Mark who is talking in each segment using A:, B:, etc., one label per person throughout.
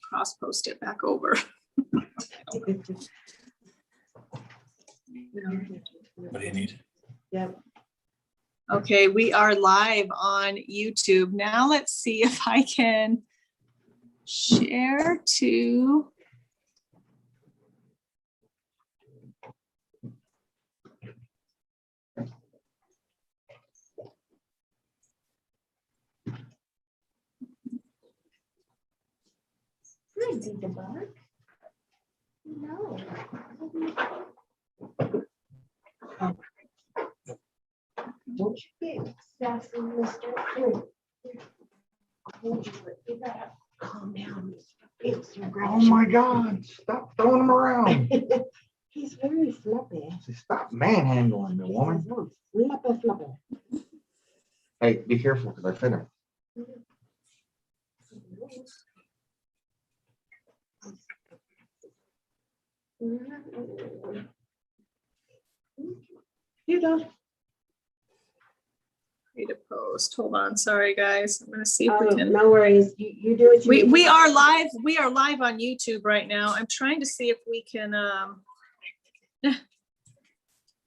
A: cross post it back over.
B: What do you need?
C: Yep.
A: Okay, we are live on YouTube. Now let's see if I can share to.
C: Is it the bug? No. Don't you get sassy, mister. You gotta calm down, mister.
D: Oh my God, stop throwing them around.
C: He's very fluffy.
D: Stop manhandling me, woman.
C: Fluffy, fluffy.
D: Hey, be careful because I fed him.
C: You don't.
A: Create a post. Hold on, sorry guys. I'm gonna see if we can.
C: No worries. You do what you need.
A: We are live. We are live on YouTube right now. I'm trying to see if we can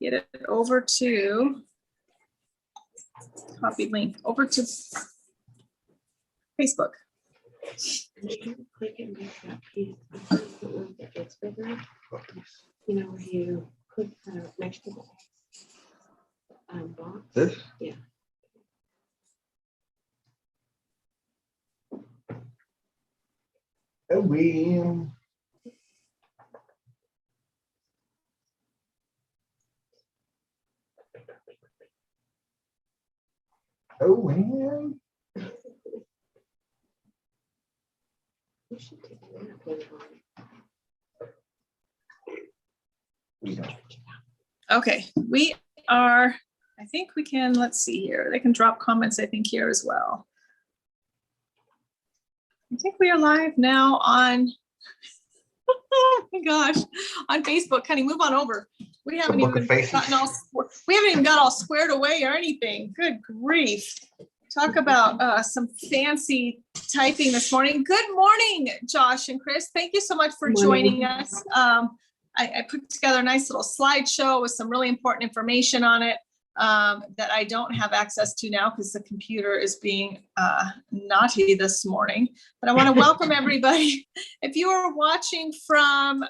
A: get it over to copy link over to Facebook.
C: Click and make that piece. That gets bigger. You know, where you click next to the box.
D: This?
C: Yeah.
D: Oh, well. Oh, well.
C: You should take a nap later on.
D: We don't.
A: Okay, we are, I think we can, let's see here. They can drop comments, I think, here as well. I think we are live now on, oh my gosh, on Facebook. Honey, move on over. We haven't even gotten all, we haven't even got all squared away or anything. Good grief. Talk about some fancy typing this morning. Good morning, Josh and Chris. Thank you so much for joining us. I put together a nice little slideshow with some really important information on it that I don't have access to now because the computer is being naughty this morning. But I want to welcome everybody. If you are watching from,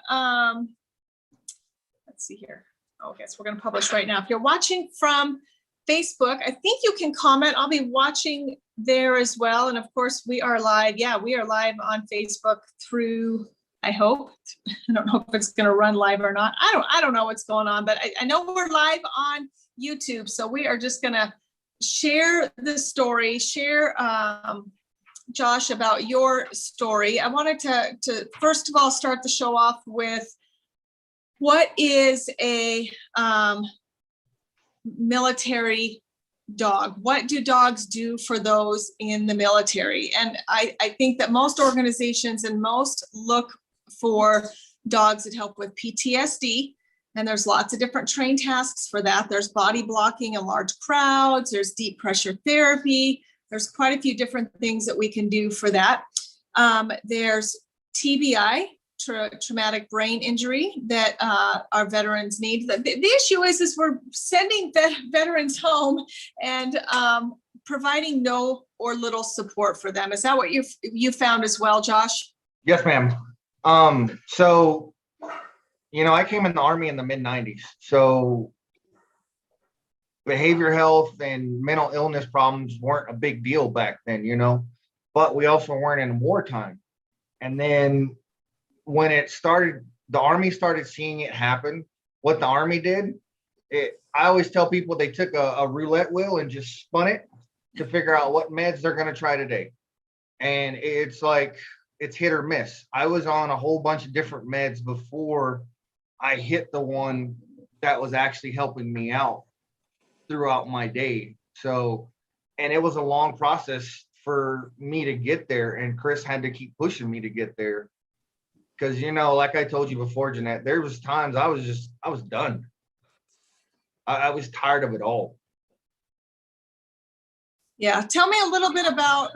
A: let's see here. Oh, yes, we're going to publish right now. If you're watching from Facebook, I think you can comment. I'll be watching there as well. And of course, we are live. Yeah, we are live on Facebook through, I hope. I don't know if it's going to run live or not. I don't know what's going on, but I know we're live on YouTube. So we are just going to share the story, share, Josh, about your story. I wanted to first of all start the show off with what is a military dog? What do dogs do for those in the military? And I think that most organizations and most look for dogs that help with PTSD. And there's lots of different trained tasks for that. There's body blocking in large crowds. There's deep pressure therapy. There's quite a few different things that we can do for that. There's TBI, traumatic brain injury, that our veterans need. The issue is we're sending veterans home and providing no or little support for them. Is that what you found as well, Josh?
D: Yes, ma'am. So, you know, I came in the Army in the mid-90s. So behavioral health and mental illness problems weren't a big deal back then, you know, but we also weren't in wartime. And then when it started, the Army started seeing it happen. What the Army did, I always tell people they took a roulette wheel and just spun it to figure out what meds they're going to try today. And it's like, it's hit or miss. I was on a whole bunch of different meds before I hit the one that was actually helping me out throughout my day. So, and it was a long process for me to get there. And Chris had to keep pushing me to get there. Because, you know, like I told you before, Jeanette, there was times I was done. I was tired of it all.
A: Yeah, tell me a little bit about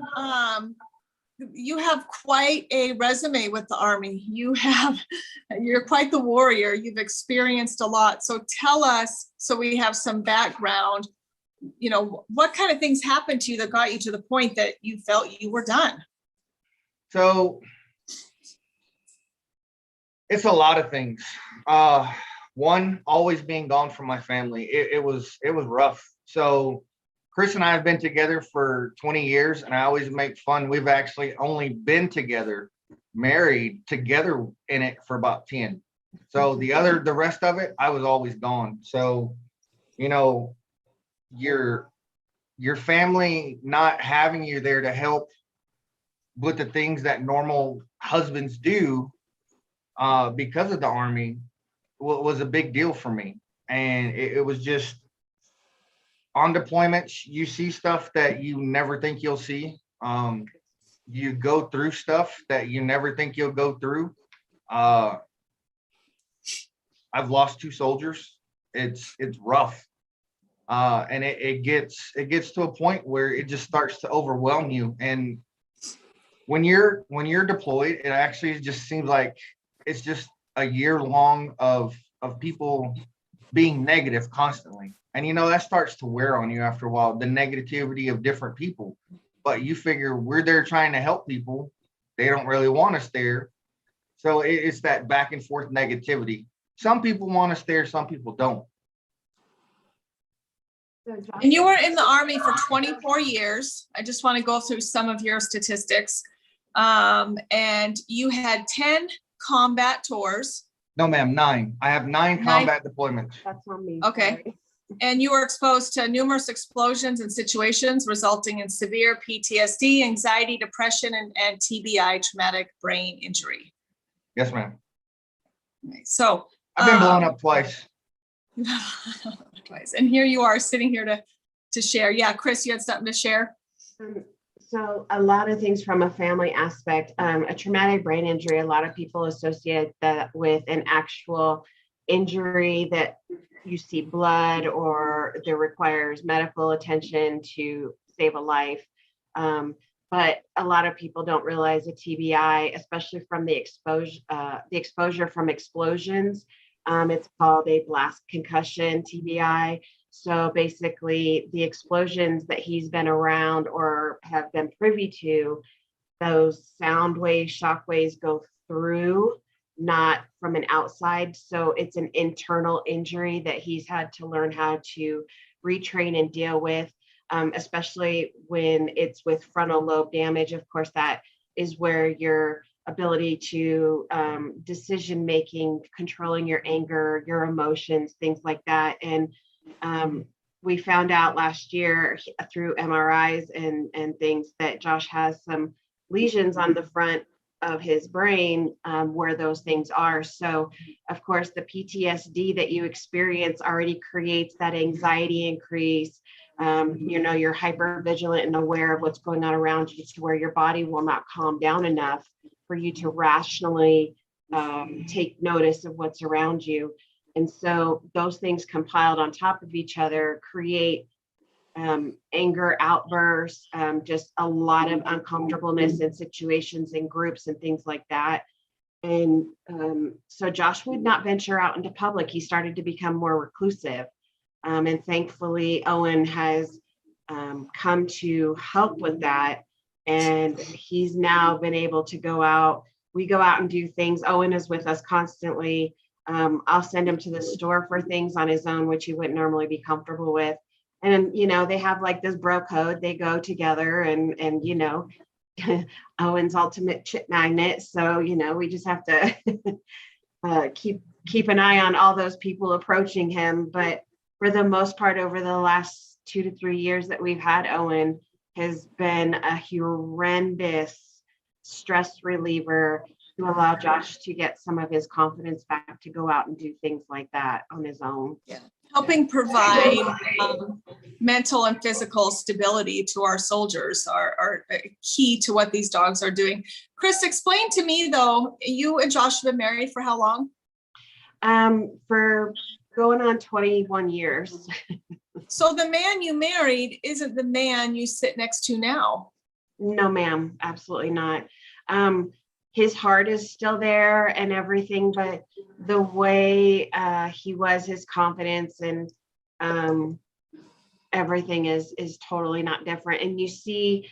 A: you have quite a resume with the Army. You're quite the warrior. You've experienced a lot. So tell us, so we have some background, what kind of things happened to you that got you to the point that you felt you were done?
D: So it's a lot of things. One, always being gone from my family. It was rough. So Chris and I have been together for 20 years, and I always make fun. We've actually only been together, married together in it for about 10. So the rest of it, I was always gone. So, your family not having you there to help with the things that normal husbands do, because of the Army, was a big deal for me. And it was just, on deployments, you see stuff that you never think you'll see. You go through stuff that you never think you'll go through. I've lost 2 soldiers. It's rough. And it gets to a point where it just starts to overwhelm you. And when you're deployed, it actually just seems like it's just a year long of people being negative constantly. And that starts to wear on you after a while, the negativity of different people. But you figure we're there trying to help people. They don't really want us there. So it's that back and forth negativity. Some people want us there, some people don't.
A: And you were in the Army for 24 years. I just want to go through some of your statistics. And you had 10 combat tours.
D: No, ma'am, 9. I have 9 combat deployments.
C: That's on me.
A: Okay.
C: Sorry.
A: And you were exposed to numerous explosions and situations resulting in severe PTSD, anxiety, depression, and TBI, traumatic brain injury.
D: Yes, ma'am.
A: So
D: I've been blown up twice.
A: Twice. And here you are sitting here to share. Yeah, Chris, you had something to share?
C: So a lot of things from a family aspect. A traumatic brain injury, a lot of people associate that with an actual injury that you see blood or that requires medical attention to save a life. But a lot of people don't realize a TBI, especially from the exposure from explosions. It's called a blast concussion, TBI. So basically the explosions that he's been around or have been privy to, those sound waves, shock waves go through, not from an outside. So it's an internal injury that he's had to learn how to retrain and deal with, especially when it's with frontal lobe damage. Of course, that is where your ability to decision making, controlling your anger, your emotions, things like that. And we found out last year through MRIs and things that Josh has some lesions on the front of his brain where those things are. So of course, the PTSD that you experience already creates that anxiety increase. You're hyper vigilant and aware of what's going on around you to where your body will not calm down enough for you to rationally take notice of what's around you. And so those things compiled on top of each other create anger outbursts, just a lot of uncomfortableness in situations and groups and things like that. And so Josh would not venture out into public. He started to become more reclusive. And thankfully, Owen has come to help with that. And he's now been able to go out. We go out and do things. Owen is with us constantly. I'll send him to the store for things on his own, which he wouldn't normally be comfortable with. And, they have like this bro code. They go together and Owen's ultimate chip magnet. So, we just have to keep an eye on all those people approaching him. But for the most part, over the last 2 to 3 years that we've had Owen, has been a horrendous stress reliever to allow Josh to get some of his confidence back to go out and do things like that on his own.
A: Yeah. Helping provide mental and physical stability to our soldiers are key to what these dogs are doing. Chris, explain to me though, you and Josh have been married for how long?
C: For going on 21 years.
A: So the man you married isn't the man you sit next to now.
C: No, ma'am, absolutely not. His heart is still there and everything, but the way he was, his confidence and everything is totally not different. And you see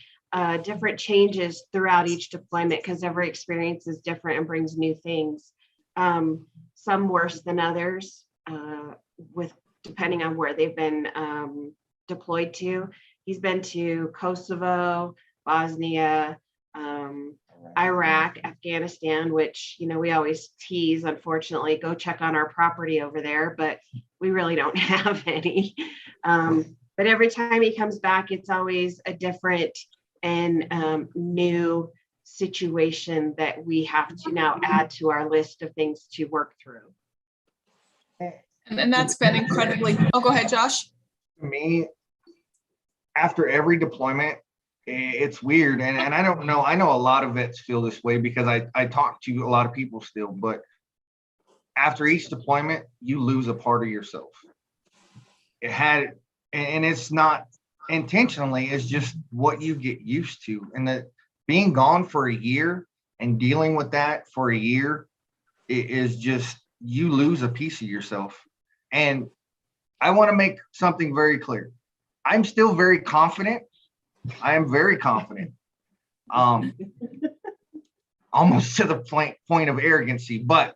C: different changes throughout each deployment because every experience is different and brings new things. Some worse than others, with depending on where they've been deployed to. He's been to Kosovo, Bosnia, Iraq, Afghanistan, which, you know, we always tease, unfortunately, go check on our property over there, but we really don't have any. But every time he comes back, it's always a different and new situation that we have to now add to our list of things to work through.
A: And that's been incredibly, oh, go ahead, Josh.
D: To me, after every deployment, it's weird. And I don't know, I know a lot of vets feel this way because I talk to a lot of people still, but after each deployment, you lose a part of yourself. It had, and it's not intentionally, it's just what you get used to. And that being gone for a year and dealing with that for a year, it is just, you lose a piece of yourself. And I want to make something very clear. I'm still very confident. I am very confident. Almost to the point of arrogancy, but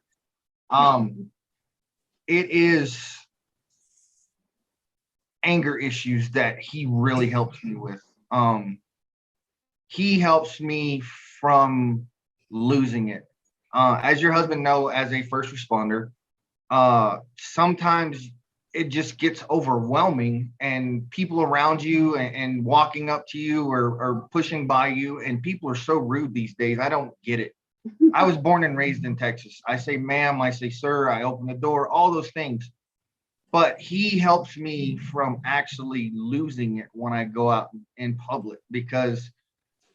D: it is anger issues that he really helps me with. He helps me from losing it. As your husband know, as a first responder, sometimes it just gets overwhelming and people around you and walking up to you or pushing by you, and people are so rude these days. I don't get it. I was born and raised in Texas. I say ma'am, I say sir, I open the door, all those things. But he helps me from actually losing it when I go out in public, because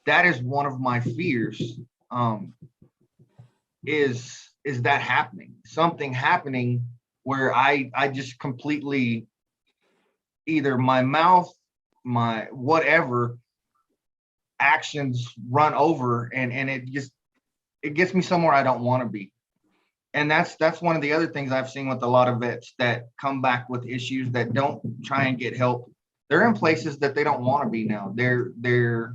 D: that is one of my fears, is that happening, something happening where I just completely, either my mouth, my whatever actions run over, and it gets me somewhere I don't want to be. And that's one of the other things I've seen with a lot of vets that come back with issues that don't try and get help. They're in places that they don't want to be now. They're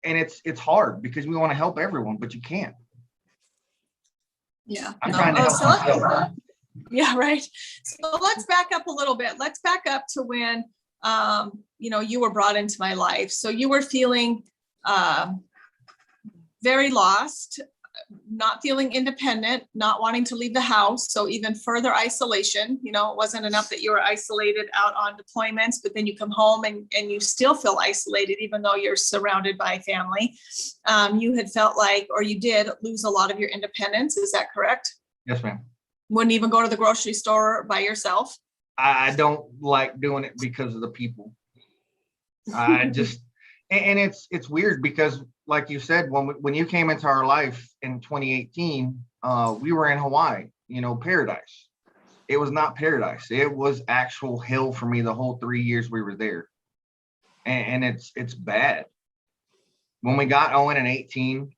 D: and it's hard because we want to help everyone, but you can't.
A: Yeah.
D: I'm
A: No.
D: trying to
A: Oh,
D: help
A: so let's-
D: myself.
A: Yeah, right. So let's back up a little bit. Let's back up to when, you were brought into my life. So you were feeling very lost, not feeling independent, not wanting to leave the house. So even further isolation, it wasn't enough that you were isolated out on deployments, but then you come home and you still feel isolated, even though you're surrounded by family. You had felt like, or you did lose a lot of your independence. Is that correct?
D: Yes, ma'am.
A: Wouldn't even go to the grocery store by yourself?
D: I don't like doing it because of the people. I just, and it's weird because, like you said, when you came into our life in 2018, we were in Hawaii, paradise. It was not paradise. It was actual hell for me the whole 3 years we were there. And it's bad. When we got Owen in 18,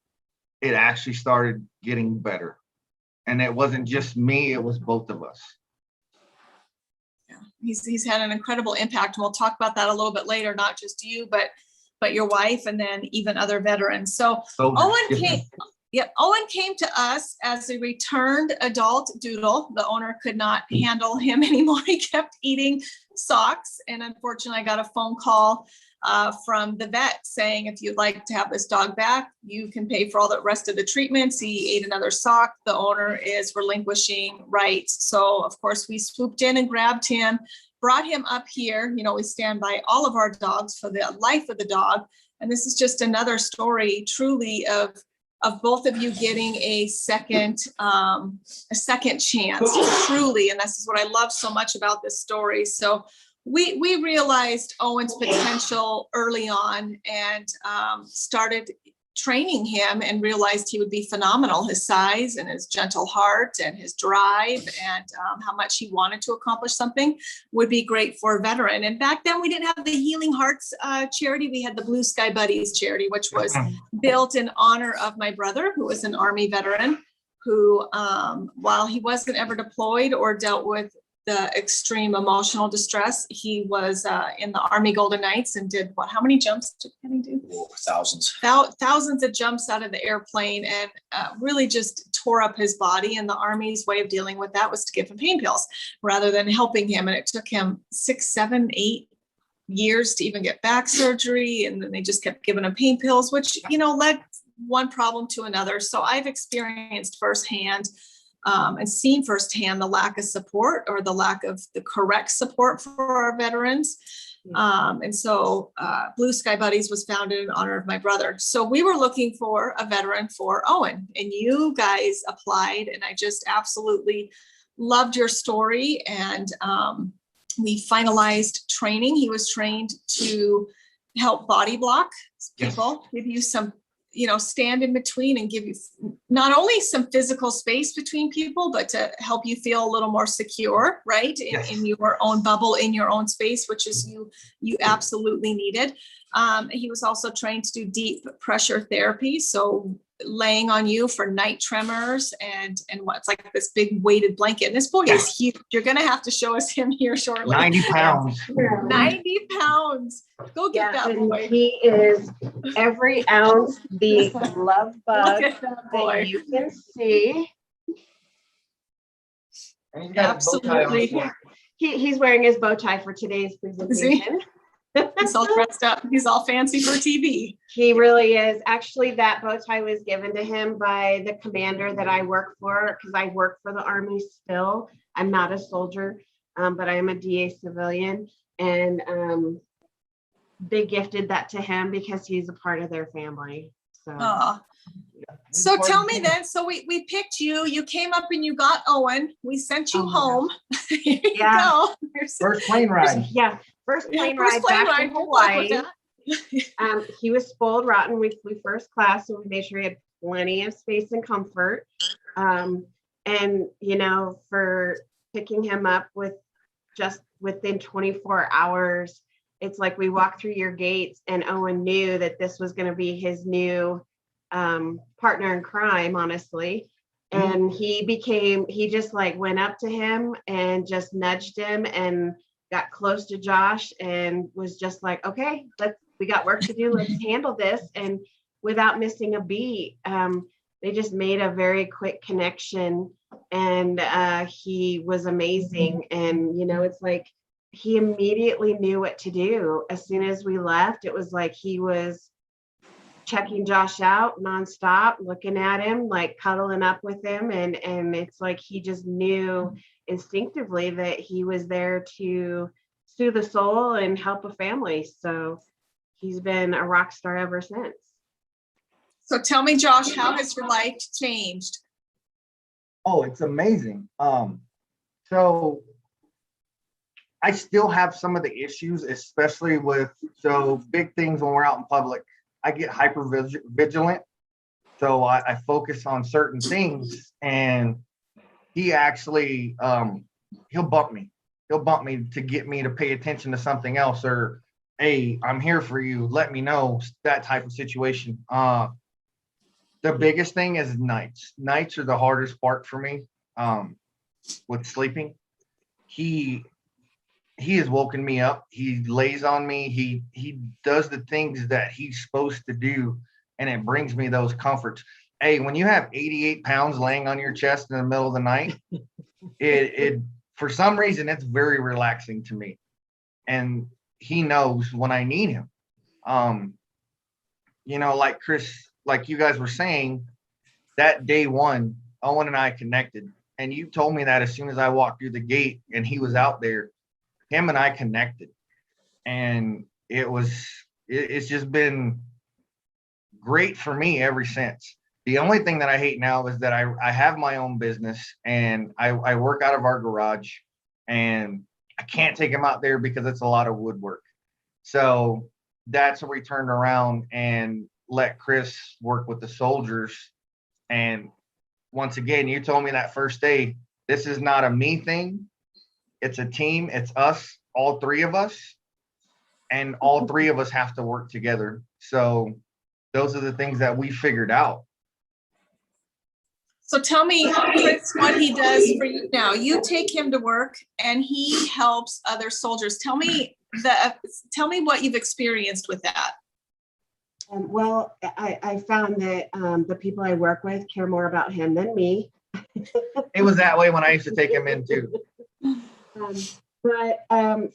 D: it actually started getting better. And it wasn't just me, it was both of us.
A: Yeah, he's had an incredible impact. And we'll talk about that a little bit later, not just you, but your wife, and then even other veterans. So Owen came to us as a returned adult doodle. The owner could not handle him anymore. He kept eating socks. And unfortunately, I got a phone call from the vet saying, if you'd like to have this dog back, you can pay for all the rest of the treatments. He ate another sock. The owner is relinquishing rights. So of course we swooped in and grabbed him, brought him up here. We stand by all of our dogs for the life of the dog. And this is just another story truly of both of you getting a second chance, truly. And this is what I love so much about this story. So we realized Owen's potential early on and started training him and realized he would be phenomenal. His size and his gentle heart and his drive and how much he wanted to accomplish something would be great for a veteran. And back then we didn't have the Healing Hearts charity. We had the Blue Sky Buddies charity, which was built in honor of my brother, who was an Army veteran, who, while he wasn't ever deployed or dealt with the extreme emotional distress, he was in the Army Golden Knights and did how many jumps did Kenny do?
B: Oh, thousands.
A: Thousands of jumps out of the airplane, and really just tore up his body. And the Army's way of dealing with that was to give him pain pills rather than helping him. And it took him 6, 7, 8 years to even get back surgery. And then they just kept giving him pain pills, which, led one problem to another. So I've experienced firsthand and seen firsthand the lack of support or the lack of the correct support for our veterans. And so Blue Sky Buddies was founded in honor of my brother. So we were looking for a veteran for Owen, and you guys applied, and I just absolutely loved your story. And we finalized training. He was trained to help body block people, give you some stand in between and give you not only some physical space between people, but to help you feel a little more secure, right? In your own bubble, in your own space, which is you absolutely needed. He was also trained to do deep pressure therapy. So laying on you for night tremors and what's like this big weighted blanket. And this boy is huge. You're going to have to show us him here shortly.
D: 90 pounds.
A: 90 pounds. Go get that boy.
C: He is every ounce the love bug
A: Look at that boy.
C: that you can see.
D: And he's got his bow tie on.
A: Absolutely.
C: He's wearing his bow tie for today's presentation.
A: He's all dressed up. He's all fancy for TV.
C: He really is. Actually, that bow tie was given to him by the commander that I work for, because I work for the Army still. I'm not a soldier, but I am a DA civilian. And they gifted that to him because he's a part of their family. So
A: tell me then, so we picked you. You came up and you got Owen. We sent you home. Here you go.
D: First plane ride.
C: First plane ride back to Hawaii. He was spoiled rotten. We flew first class, so we made sure he had plenty of space and comfort. And for picking him up just within 24 hours, it's like we walked through your gates and Owen knew that this was going to be his new partner in crime, honestly. And he just like went up to him and just nudged him and got close to Josh and was just like, okay, we got work to do. Let's handle this. And without missing a beat, they just made a very quick connection, and he was amazing. And, it's like, he immediately knew what to do. As soon as we left, it was like he was checking Josh out nonstop, looking at him, like cuddling up with him. And it's like he just knew instinctively that he was there to soothe the soul and help a family. So he's been a rock star ever since.
A: So tell me, Josh, how has your life changed?
D: Oh, it's amazing. So I still have some of the issues, especially with big things when we're out in public. I get hyper vigilant. So I focus on certain things, and he actually, he'll bump me. He'll bump me to get me to pay attention to something else, or, hey, I'm here for you. Let me know, that type of situation. The biggest thing is nights. Nights are the hardest part for me with sleeping. He has woken me up. He lays on me. He does the things that he's supposed to do, and it brings me those comforts. Hey, when you have 88 pounds laying on your chest in the middle of the night, it for some reason, it's very relaxing to me. And he knows when I need him. Like Chris, like you guys were saying, that day one, Owen and I connected. And you told me that as soon as I walked through the gate and he was out there, him and I connected. And it's just been great for me ever since. The only thing that I hate now is that I have my own business, and I work out of our garage, and I can't take him out there because it's a lot of woodwork. So that's where we turned around, and let Chris work with the soldiers. And once again, you told me that first day, this is not a me thing. It's a team. It's us, all three of us. And all three of us have to work together. So those are the things that we figured out.
A: So tell me, Chris, what he does for you now. You take him to work and he helps other soldiers. Tell me what you've experienced with that.
C: Well, I found that the people I work with care more about him than me.
D: It was that way when I used to take him in too.
C: But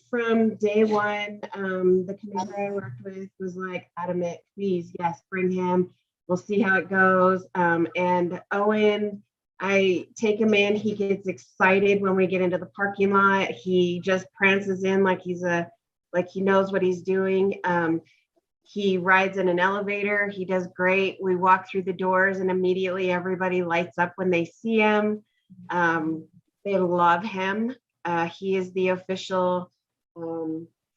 C: from day one, the commander I worked with was like adamant, please, yes, bring him. We'll see how it goes. And Owen, I take him in. He gets excited when we get into the parking lot. He just prances in like he knows what he's doing. He rides in an elevator. He does great. We walk through the doors and immediately everybody lights up when they see him. They love him. He is the official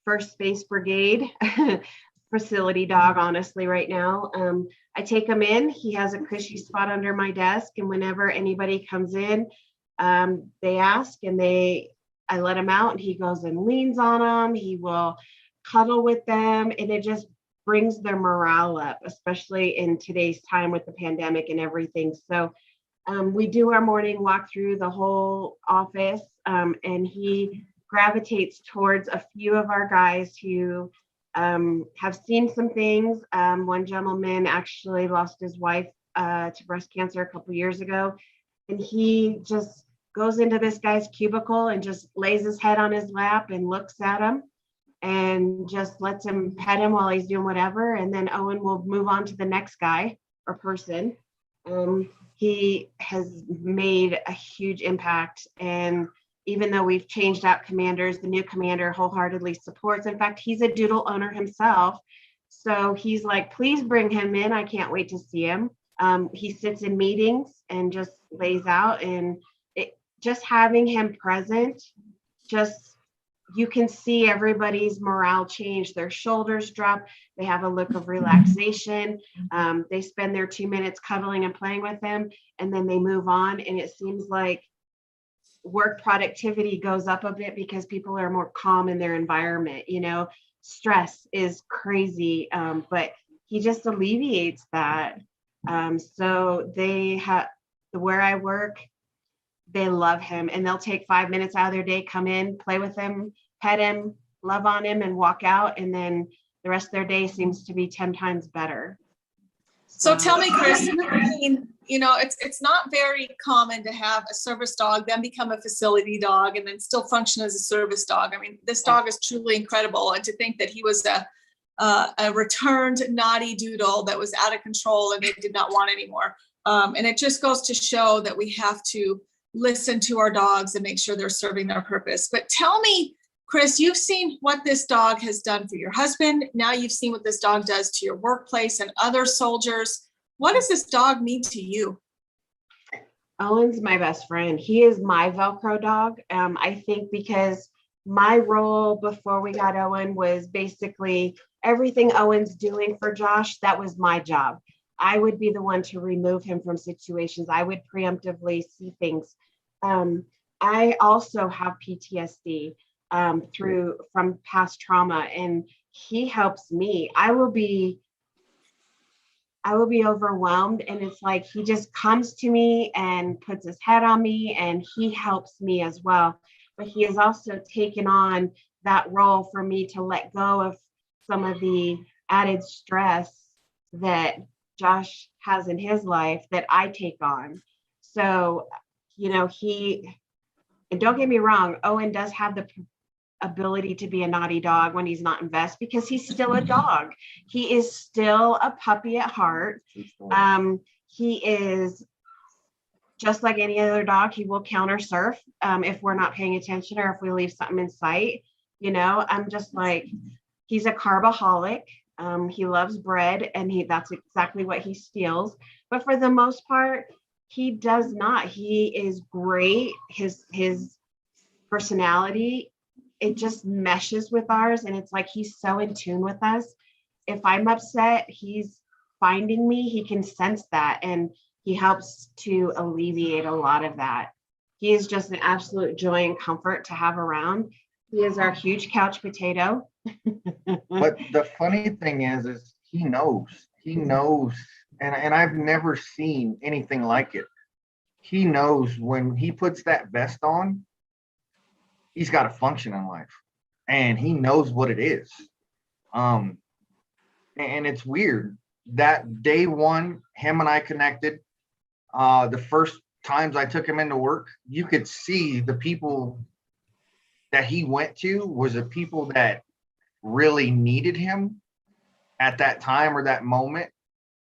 C: First Space Brigade facility dog, honestly, right now. I take him in. He has a cushy spot under my desk. And whenever anybody comes in, they ask and I let him out and he goes and leans on them. He will cuddle with them. And it just brings their morale up, especially in today's time with the pandemic and everything. So we do our morning walk through the whole office, and he gravitates towards a few of our guys who have seen some things. One gentleman actually lost his wife to breast cancer a couple years ago, and he just goes into this guy's cubicle and just lays his head on his lap and looks at him and just lets him pet him while he's doing whatever. And then Owen will move on to the next guy or person. He has made a huge impact. And even though we've changed out commanders, the new commander wholeheartedly supports. In fact, he's a doodle owner himself. So he's like, please bring him in. I can't wait to see him. He sits in meetings and just lays out, and just having him present, you can see everybody's morale change. Their shoulders drop. They have a look of relaxation. They spend their 2 minutes cuddling and playing with him, and then they move on. And it seems like work productivity goes up a bit because people are more calm in their environment. Stress is crazy, but he just alleviates that. So where I work, they love him, and they'll take 5 minutes out of their day, come in, play with him, pet him, love on him, and walk out. And then the rest of their day seems to be 10 times better.
A: So tell me, Chris, it's not very common to have a service dog, then become a facility dog, and then still function as a service dog. I mean, this dog is truly incredible. And to think that he was a returned naughty doodle that was out of control and they did not want anymore. And it just goes to show that we have to listen to our dogs and make sure they're serving their purpose. But tell me, Chris, you've seen what this dog has done for your husband. Now you've seen what this dog does to your workplace and other soldiers. What does this dog mean to you?
C: Owen's my best friend. He is my Velcro dog. I think because my role before we got Owen was basically everything Owen's doing for Josh. That was my job. I would be the one to remove him from situations. I would preemptively see things. I also have PTSD from past trauma, and he helps me. I will be overwhelmed, and it's like he just comes to me and puts his head on me, and he helps me as well. But he has also taken on that role for me to let go of some of the added stress that Josh has in his life that I take on. So, and don't get me wrong, Owen does have the ability to be a naughty dog when he's not in vest because he's still a dog. He is still a puppy at heart. He is just like any other dog. He will counter surf if we're not paying attention or if we leave something in sight. I'm just like, he's a carbaholic. He loves bread, and that's exactly what he steals. But for the most part, he does not. He is great. His personality, it just meshes with ours, and it's like he's so in tune with us. If I'm upset, he's finding me, he can sense that, and he helps to alleviate a lot of that. He is just an absolute joy and comfort to have around. He is our huge couch potato.
D: But the funny thing is he knows, and I've never seen anything like it. He knows when he puts that vest on, he's got to function in life, and he knows what it is. And it's weird that day one, him and I connected. The first times I took him into work, you could see the people that he went to was the people that really needed him at that time or that moment.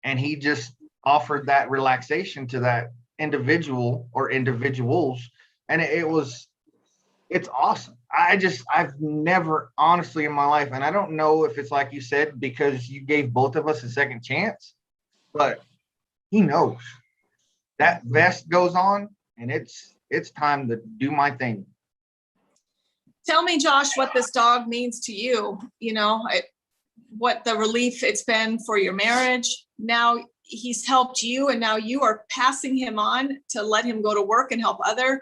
D: And he just offered that relaxation to that individual or individuals. And it's awesome. I've never honestly in my life, and I don't know if it's like you said, because you gave both of us a second chance, but he knows that vest goes on and it's time to do my thing.
A: Tell me, Josh, what this dog means to you, what the relief it's been for your marriage. Now he's helped you, and now you are passing him on to let him go to work and help other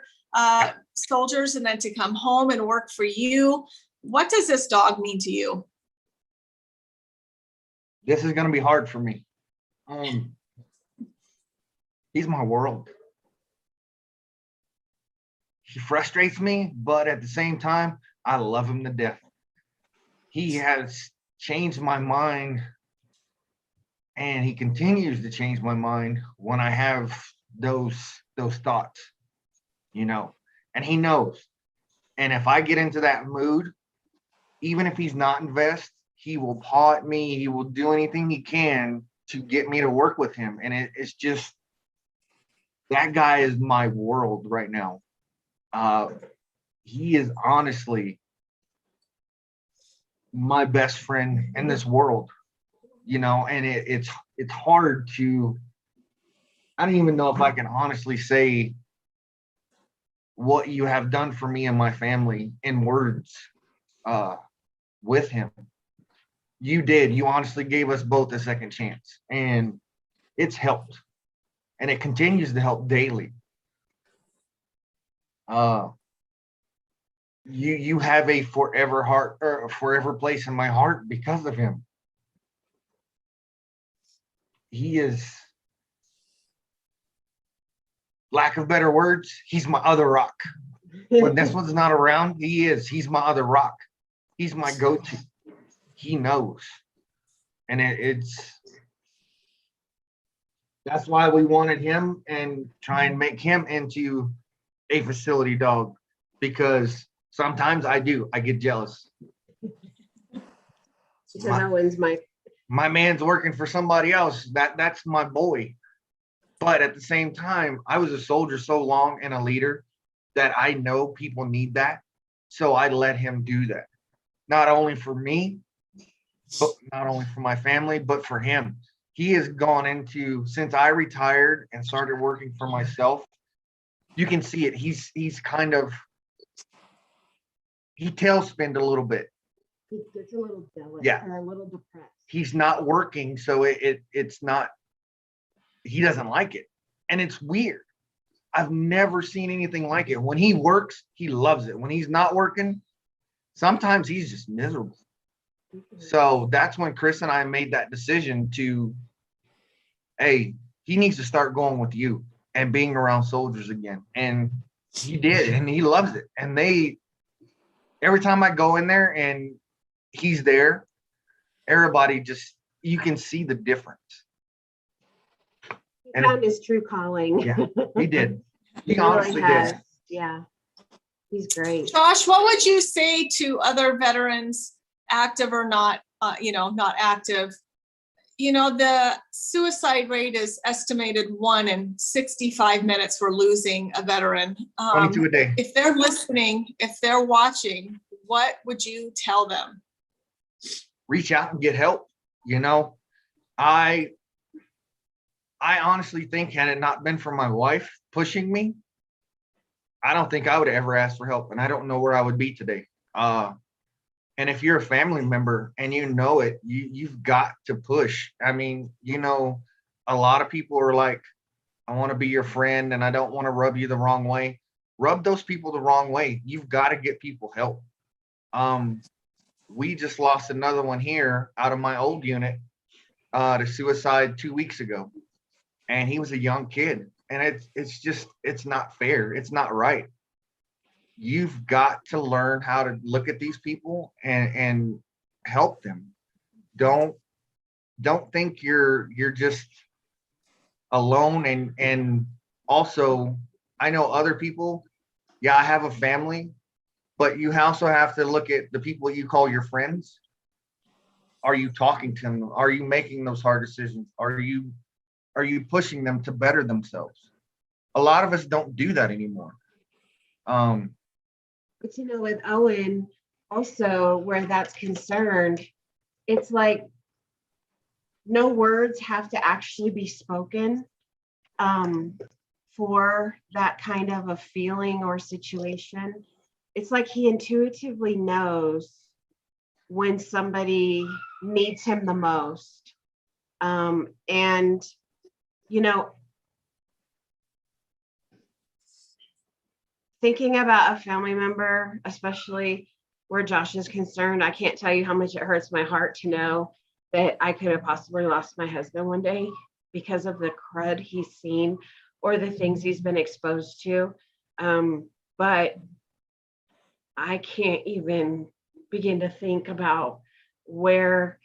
A: soldiers, and then to come home and work for you. What does this dog mean to you?
D: This is going to be hard for me. He's my world. He frustrates me, but at the same time, I love him to death. He has changed my mind, and he continues to change my mind when I have those thoughts, and he knows. And if I get into that mood, even if he's not invested, he will paw at me. He will do anything he can to get me to work with him. And it's just, that guy is my world right now. He is honestly my best friend in this world, and it's hard to, I don't even know if I can honestly say what you have done for me and my family in words with him. You honestly gave us both a second chance, and it's helped, and it continues to help daily. You have a forever heart, or a forever place in my heart because of him. He is, lack of better words, he's my other rock. When this one's not around, he's my other rock. He's my go-to. He knows. And that's why we wanted him and try and make him into a facility dog, because sometimes I get jealous.
C: Owen's
D: my man's working for somebody else. That's my boy. But at the same time, I was a soldier so long and a leader that I know people need that. So I let him do that. Not only for me, but not only for my family, but for him. He has gone into, since I retired and started working for myself, you can see it. He's kind of, he tailspinned a little bit.
C: He gets a little jealous,
D: Yeah.
C: or a little depressed.
D: He's not working, so it's not, he doesn't like it. And it's weird. I've never seen anything like it. When he works, he loves it. When he's not working, sometimes he's just miserable. So that's when Chris and I made that decision to, hey, he needs to start going with you and being around soldiers again. And he did, and he loves it. And every time I go in there and he's there, everybody just, you can see the difference.
C: He found his true calling.
D: Yeah, he did. He
C: He
D: honestly
C: really has.
D: did.
C: Yeah, he's great.
A: Josh, what would you say to other veterans, active or not, not active? The suicide rate is estimated 1 in 65 minutes we're losing a veteran.
D: 22 a day.
A: If they're listening, if they're watching, what would you tell them?
D: Reach out and get help. I honestly think, had it not been for my wife pushing me, I don't think I would have ever asked for help, and I don't know where I would be today. And And if you're a family member and you know it, you've got to push. I mean, a lot of people are like, I want to be your friend and I don't want to rub you the wrong way. Rub those people the wrong way. You've got to get people help. We just lost another one here out of my old unit to suicide 2 weeks ago. And he was a young kid. And it's not fair. It's not right. You've got to learn how to look at these people and help them. Don't think you're just alone. And also, I know other people. Yeah, I have a family, but you also have to look at the people you call your friends. Are you talking to them? Are you making those hard decisions? Are you pushing them to better themselves? A lot of us don't do that anymore.
C: But with Owen, also where that's concerned, it's like no words have to actually be spoken for that kind of a feeling or situation. It's like he intuitively knows when somebody needs him the most. And, thinking about a family member, especially where Josh is concerned, I can't tell you how much it hurts my heart to know that I could have possibly lost my husband one day because of the crud he's seen or the things he's been exposed to. But I can't even begin to think about where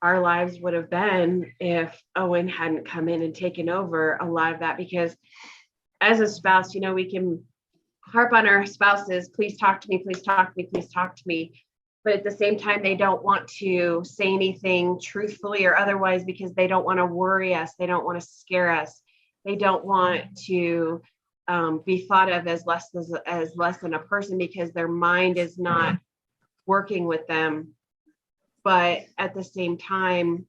C: our lives would have been if Owen hadn't come in and taken over a lot of that. Because as a spouse, we can harp on our spouses, please talk to me, please talk to me, please talk to me. But at the same time, they don't want to say anything truthfully or otherwise because they don't want to worry us. They don't want to scare us. They don't want to be thought of as less than a person because their mind is not working with them. But at the same time,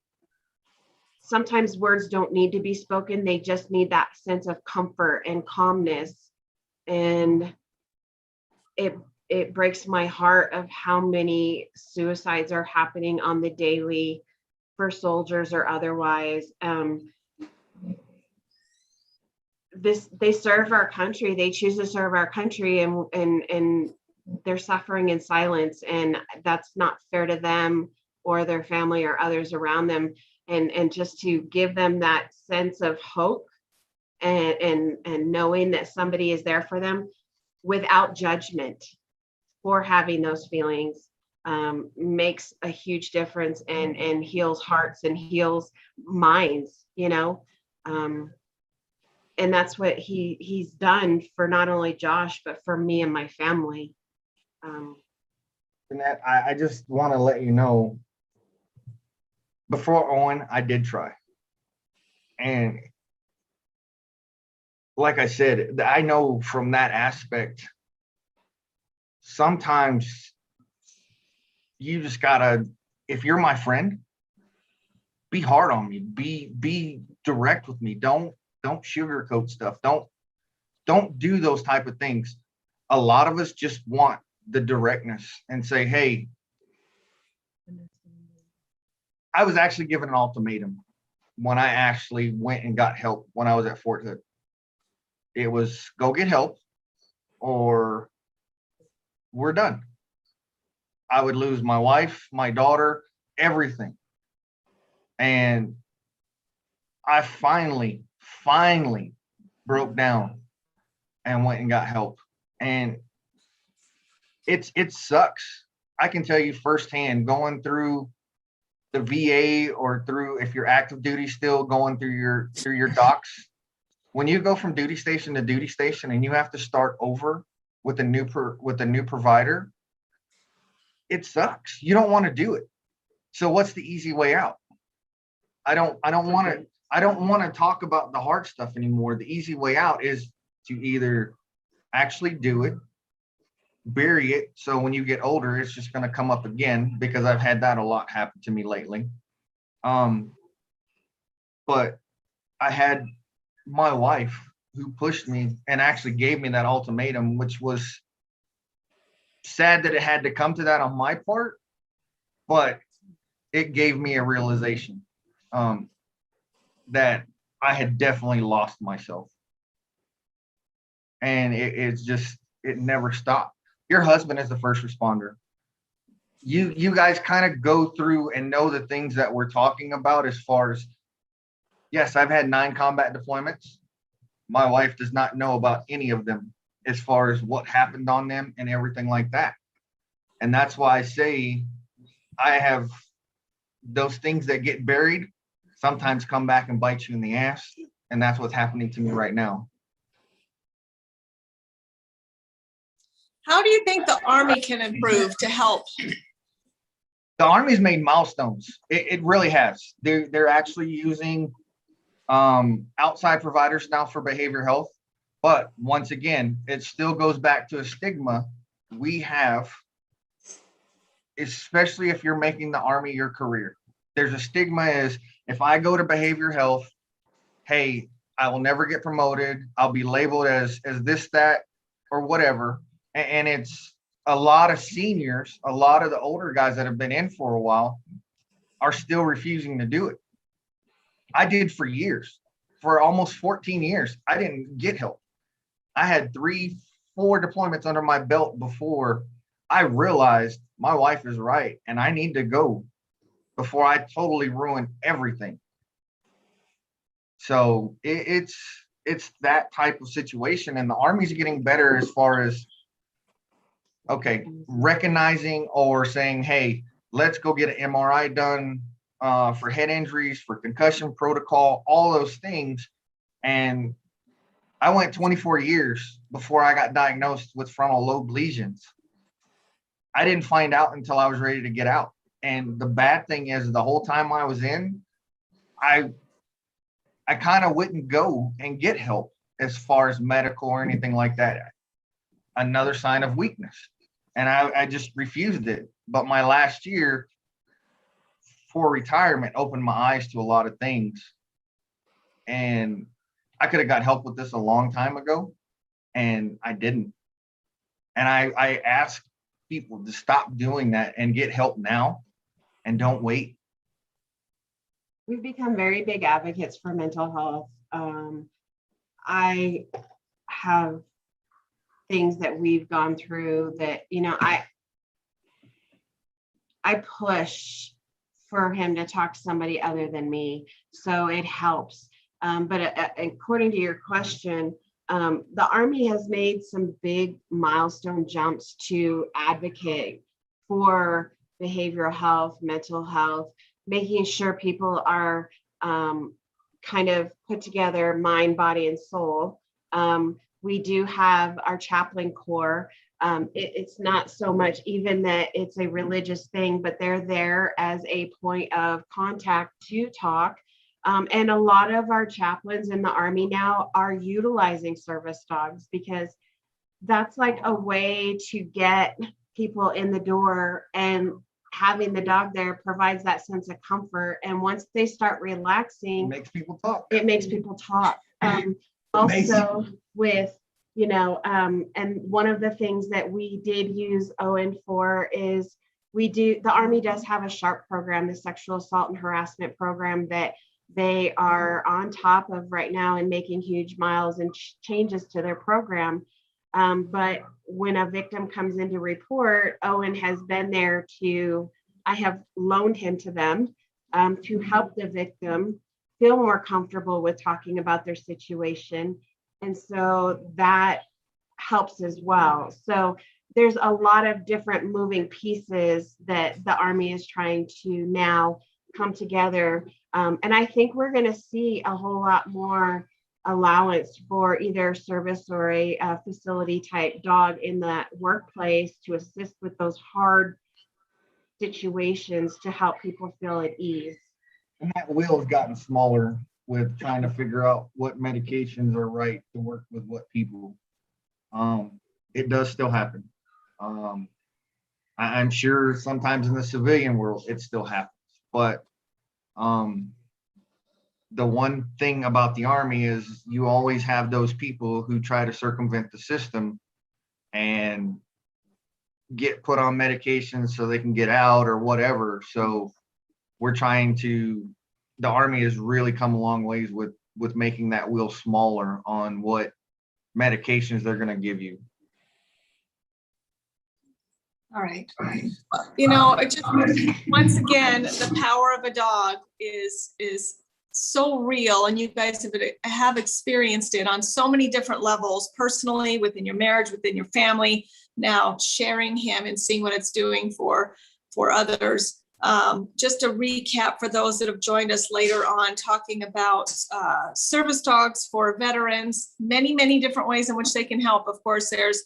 C: sometimes words don't need to be spoken. They just need that sense of comfort and calmness. And it breaks my heart of how many suicides are happening on the daily for soldiers or otherwise. They serve our country. They choose to serve our country, and they're suffering in silence, and that's not fair to them or their family or others around them. And just to give them that sense of hope and knowing that somebody is there for them without judgment for having those feelings makes a huge difference and heals hearts and heals minds, and that's what he's done for not only Josh, but for me and my family.
D: Jeanette, I just want to let you know, before Owen, I did try. And like I said, I know from that aspect, sometimes you just gotta, if you're my friend, be hard on me, be direct with me. Don't sugarcoat stuff. Don't do those type of things. A lot of us just want the directness and say, hey, I was actually given an ultimatum when I actually went and got help when I was at Fort Hood. It was go get help or we're done. I would lose my wife, my daughter, everything. And I finally broke down and went and got help. And it sucks. I can tell you firsthand, going through the VA or through, if you're active duty still, going through your docs. When you go from duty station to duty station and you have to start over with a new provider, it sucks. You don't want to do it. So what's the easy way out? I don't want to talk about the hard stuff anymore. The easy way out is to either actually do it, bury it. So when you get older, it's just going to come up again, because I've had that a lot happen to me lately. But I had my wife who pushed me and actually gave me that ultimatum, which was sad that it had to come to that on my part. but it gave me a realization that I had definitely lost myself. And it's just, it never stopped. Your husband is the first responder. You guys kind of go through and know the things that we're talking about as far as, yes, I've had 9 combat deployments. My wife does not know about any of them as far as what happened on them and everything like that. And that's why I say I have those things that get buried sometimes come back and bite you in the ass. And that's what's happening to me right now.
A: How do you think the Army can improve to help?
D: The Army's made milestones. It really has. They're actually using outside providers now for behavioral health. But once again, it still goes back to a stigma we have, especially if you're making the Army your career. There's a stigma is if I go to behavioral health, hey, I will never get promoted. I'll be labeled as this, that, or whatever. And it's a lot of seniors, a lot of the older guys that have been in for a while are still refusing to do it. I did for years, for almost 14 years. I didn't get help. I had 3-4 deployments under my belt before I realized my wife is right and I need to go before I totally ruin everything. So it's that type of situation, and the Army's getting better as far as, okay, recognizing or saying, hey, let's go get an MRI done for head injuries, for concussion protocol, all those things. And I went 24 years before I got diagnosed with frontal lobe lesions. I didn't find out until I was ready to get out. And the bad thing is the whole time I was in, I kind of wouldn't go and get help as far as medical or anything like that. Another sign of weakness. And I just refused it. But my last year for retirement opened my eyes to a lot of things. And I could have got help with this a long time ago, and I didn't. And I ask people to stop doing that and get help now and don't wait.
C: We've become very big advocates for mental health. I have things that we've gone through that, I push for him to talk to somebody other than me. So it helps. But according to your question, the Army has made some big milestone jumps to advocate for behavioral health, mental health, making sure people are kind of put together mind, body, and soul. We do have our chaplain corps. It's not so much even that it's a religious thing, but they're there as a point of contact to talk. And a lot of our chaplains in the Army now are utilizing service dogs because that's like a way to get people in the door, and having the dog there provides that sense of comfort. And once they start relaxing,
D: It makes people talk.
C: it makes people talk. Also with, and one of the things that we did use Owen for is the Army does have a SHARP program, the sexual assault and harassment program, that they are on top of right now and making huge miles and changes to their program. But when a victim comes in to report, Owen has been there I have loaned him to them to help the victim feel more comfortable with talking about their situation. And so that helps as well. So there's a lot of different moving pieces that the Army is trying to now come together. And I think we're going to see a whole lot more allowance for either service or a facility type dog in that workplace to assist with those hard situations to help people feel at ease.
D: And that wheel has gotten smaller with trying to figure out what medications are right to work with what people. It does still happen. I'm sure sometimes in the civilian world it still happens, but the one thing about the Army is you always have those people who try to circumvent the system, and get put on medication so they can get out or whatever. So we're trying to, the Army has really come a long ways with making that wheel smaller on what medications they're going to give you.
A: All right. You know, it just, once again, the power of a dog is so real, and you guys have experienced it on so many different levels, personally, within your marriage, within your family, now sharing him and seeing what it's doing for others. Just a recap for those that have joined us later on, talking about service dogs for veterans, many different ways in which they can help. Of course, there's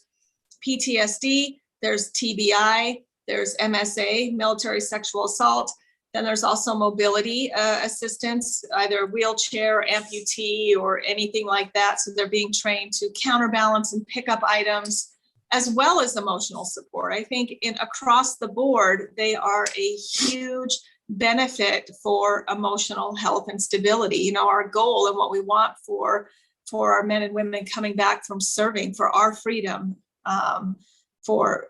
A: PTSD, there's TBI, there's MSA, military sexual assault. Then there's also mobility assistance, either wheelchair, amputee, or anything like that. So they're being trained to counterbalance and pick up items, as well as emotional support. I think across the board, they are a huge benefit for emotional health and stability. You know, our goal and what we want for our men and women coming back from serving, for our freedom, for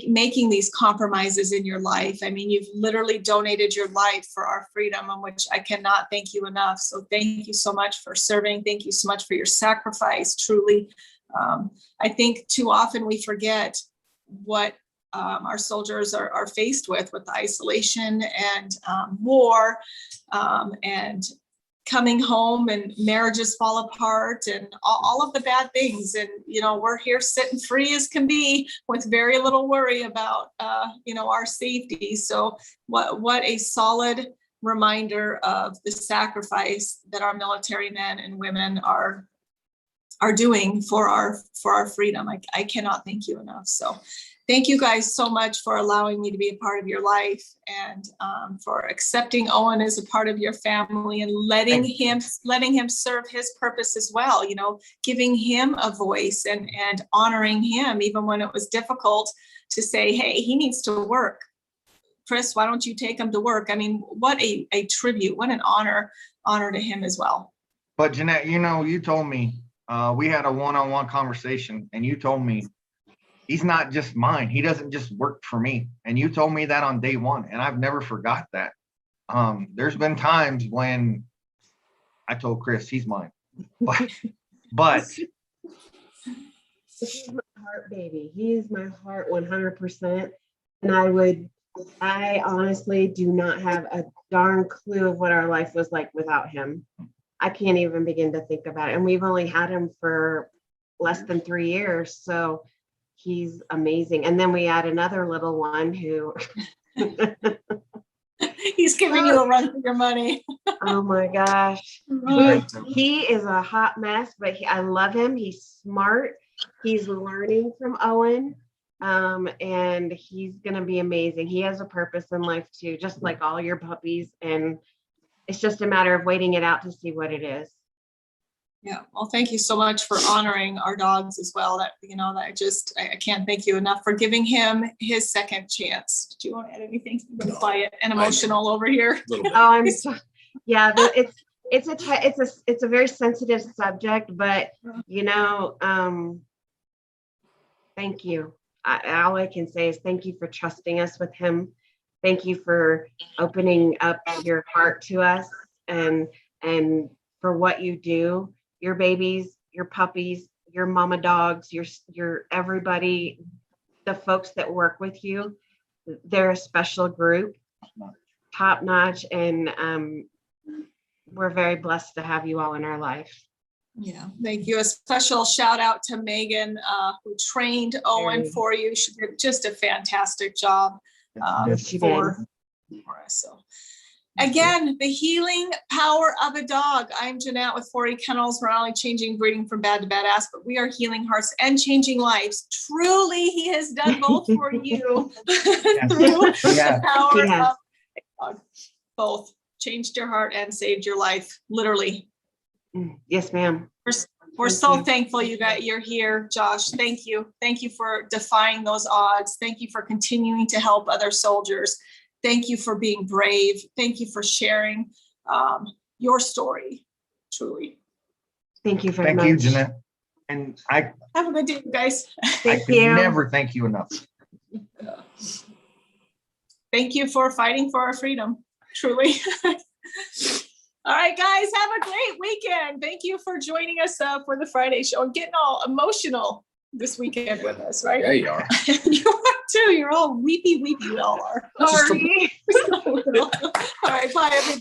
A: making these compromises in your life. I mean, you've literally donated your life for our freedom, on which I cannot thank you enough. So thank you so much for serving. Thank you so much for your sacrifice, truly. I think too often we forget what our soldiers are faced with the isolation and war, and coming home, and marriages fall apart, and all of the bad things. And, you know, we're here sitting free as can be with very little worry about, you know, our safety. So what a solid reminder of the sacrifice that our military men and women are doing for our freedom. I cannot thank you enough. So thank you guys so much for allowing me to be a part of your life, and for accepting Owen as a part of your family, and letting him serve his purpose as well. You know, giving him a voice and honoring him, even when it was difficult to say, hey, he needs to work. Chris, why don't you take him to work? I mean, what a tribute, what an honor to him as well.
D: But Jeanette, you know, you told me, we had a one-on-one conversation, and you told me, he's not just mine. He doesn't just work for me. And you told me that on day one, and I've never forgot that. There's been times when I told Chris he's mine, but
C: This is my heart, baby. He is my heart 100%. And I honestly do not have a darn clue of what our life was like without him. I can't even begin to think about it. And we've only had him for less than 3 years. So he's amazing. And then we had another little one who
A: He's giving you a run for your money.
C: oh my gosh. He is a hot mess, but I love him. He's smart. He's learning from Owen. And he's going to be amazing. He has a purpose in life too, just like all your puppies. And it's just a matter of waiting it out to see what it is.
A: Yeah, well, thank you so much for honoring our dogs as well. That, you know, that I can't thank you enough for giving him his second chance. Do you want to add anything? You've been quiet and emotional over here.
C: Oh, I'm so, yeah, it's a very sensitive subject, but you know, thank you. All I can say is thank you for trusting us with him. Thank you for opening up your heart to us, and for what you do. Your babies, your puppies, your mama dogs, your everybody, the folks that work with you, they're a special group, top notch, and we're very blessed to have you all in our life.
A: Yeah, thank you. A special shout out to Megan, who trained Owen for you. She did just a fantastic job for us. So again, the healing power of a dog. I'm Jeanette with 4E Kennels. We're not only changing breeding from bad to badass, but we are healing hearts and changing lives. Truly, he has done both for you. Through the power of a dog. Both changed your heart and saved your life, literally.
C: Yes, ma'am.
A: We're so thankful you're here, Josh. Thank you. Thank you for defying those odds. Thank you for continuing to help other soldiers. Thank you for being brave. Thank you for sharing your story, truly.
C: Thank you very much.
D: Thank you, Jeanette. And I
A: have a good day, you guys.
D: can never thank you enough.
A: Thank you for fighting for our freedom, truly. All right, guys, have a great weekend. Thank you for joining us for the Friday show and getting all emotional this weekend with us, right?
B: Yeah, you are.
A: You are too. You're all weepy. We all are.
C: Sorry.
A: All right, bye, everybody.